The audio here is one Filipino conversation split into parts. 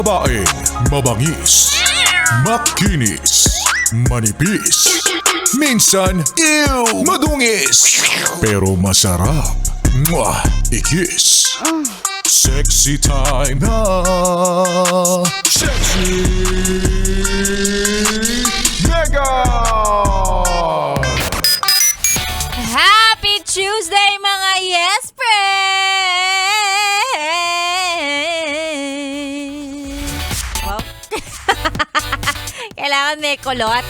Kumain, mabangis, makinis, manipis, minsan, madungis, pero masarap. Mwah! Ikis. Sexy time na. Sexy Mega! Happy Tuesday mga yes friends! Wow. Kailangan may kulot.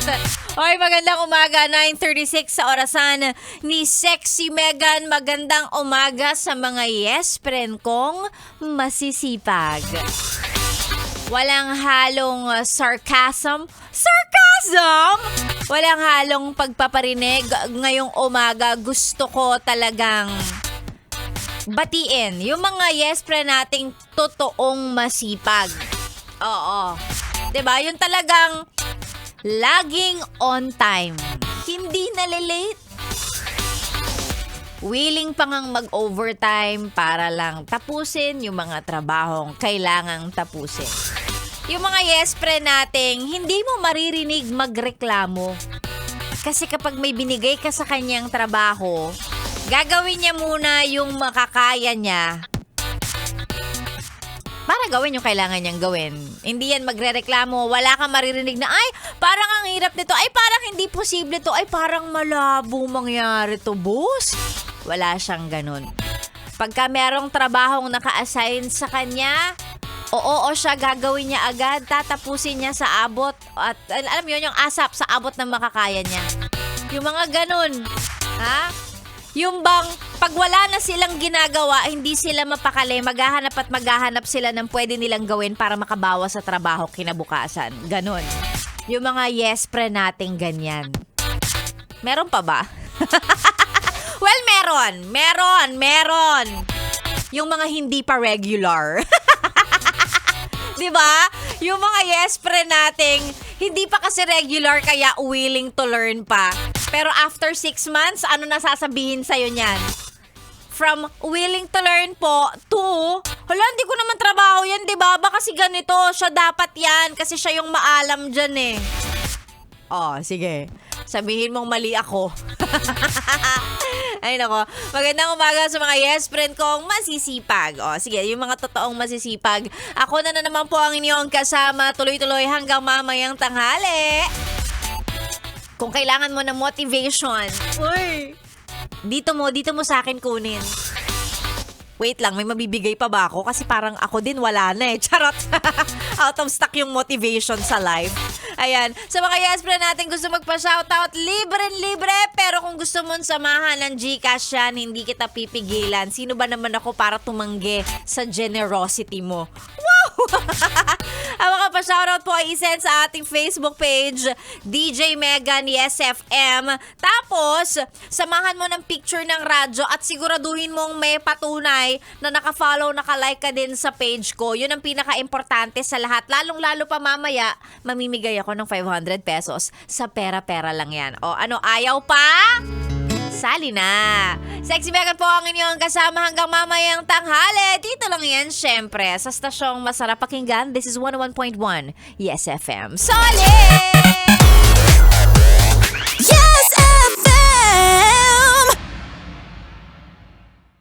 Hoy, magandang umaga, 9:36 sa orasan ni Sexy Megan. Magandang umaga sa mga yes friend kong masisipag. Walang halong sarcasm. Walang halong pagpaparinig. Ngayong umaga, gusto ko talagang batiin yung mga yes friend nating totoong masipag. Oo. 'Di ba? Yung talagang laging on time. Hindi nalilate. Willing pa ngang mag-overtime para lang tapusin yung mga trabahong kailangang tapusin. Yung mga yes friend nating hindi mo maririnig magreklamo. Kasi kapag may binigay ka sa kanyang trabaho, gagawin niya muna yung makakaya niya para gawin yung kailangan niyang gawin. Hindi yan magrereklamo. Wala kang maririnig na, ay, parang ang hirap nito. Ay, parang hindi posible to. Ay, parang malabo mangyari to, boss. Wala siyang ganun. Pagka merong trabahong naka-assign sa kanya, oo siya, gagawin niya agad. Tatapusin niya sa abot. At alam mo yun, yung asap sa abot ng makakaya niya. Yung mga ganun. Ha? Yung bang pag wala na silang ginagawa, hindi sila mapakali, maghahanap sila ng pwede nilang gawin para makabawas sa trabaho kinabukasan. Ganon. Yung mga yes pre nating ganyan. Meron pa ba? Well, meron. Yung mga hindi pa regular. 'Di ba? Yung mga yes pre nating hindi pa kasi regular kaya willing to learn pa. Pero after 6 months, ano na sasabihin sa'yo niyan? From willing to learn po to, hala, hindi ko naman trabaho yan, di ba? Baka kasi ganito, siya dapat yan kasi siya yung maalam dyan eh. Oh, sige. Sabihin mong mali ako. Ay nako, magandang umaga sa mga yes friend kong masisipag. O sige, yung mga totoong masisipag. Ako na naman po ang inyong kasama tuloy-tuloy hanggang mamayang tanghali. Kung kailangan mo ng motivation, uy, dito mo sa akin kunin. Wait lang, may mabibigay pa ba ako? Kasi parang ako din wala na eh. Charot. Out of stock yung motivation sa life. Ayan. Sa mga yes friend natin gusto magpa-shoutout, libre. Pero kung gusto mong samahan ng GCash yan, hindi kita pipigilan. Sino ba naman ako para tumanggi sa generosity mo? Wow! Ang mga pa-shoutout po ay isend sa ating Facebook page, DJ Megan Yes FM. Tapos, samahan mo ng picture ng radyo at siguraduhin mong may patunay na naka-follow, naka-like ka din sa page ko. Yun ang pinaka-importante sa lahat. Lalong-lalo pa mamaya, mamimigay ako ng 500 pesos. Sa pera-pera lang yan. O ano, ayaw pa? Sali na. Sexy Megan po ang inyong kasama hanggang mamayang tanghali. Dito lang yan, syempre, sa stasyong masarap pakinggan. This is 101.1 Yes FM. Solid!